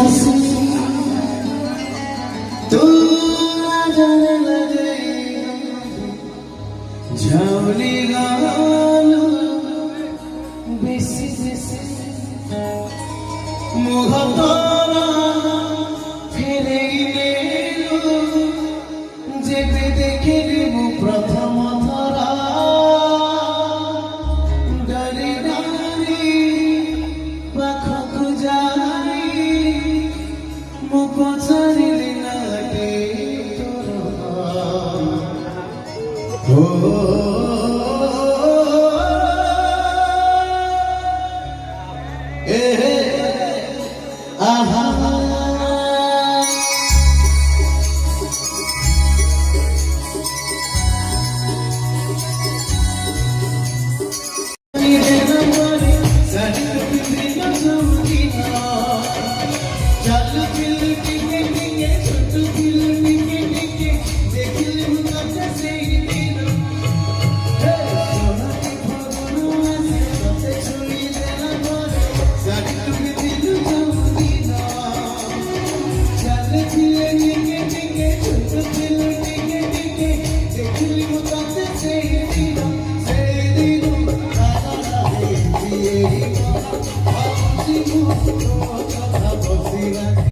हंसी तू ना जाने लगे झावली गालो बेसी बेसी मुहतारा फिरे गेलो जेबे देखिली मु प्रथम थरा डरी डरी पाखकु जाई मु पचारिली नाटे तोर चल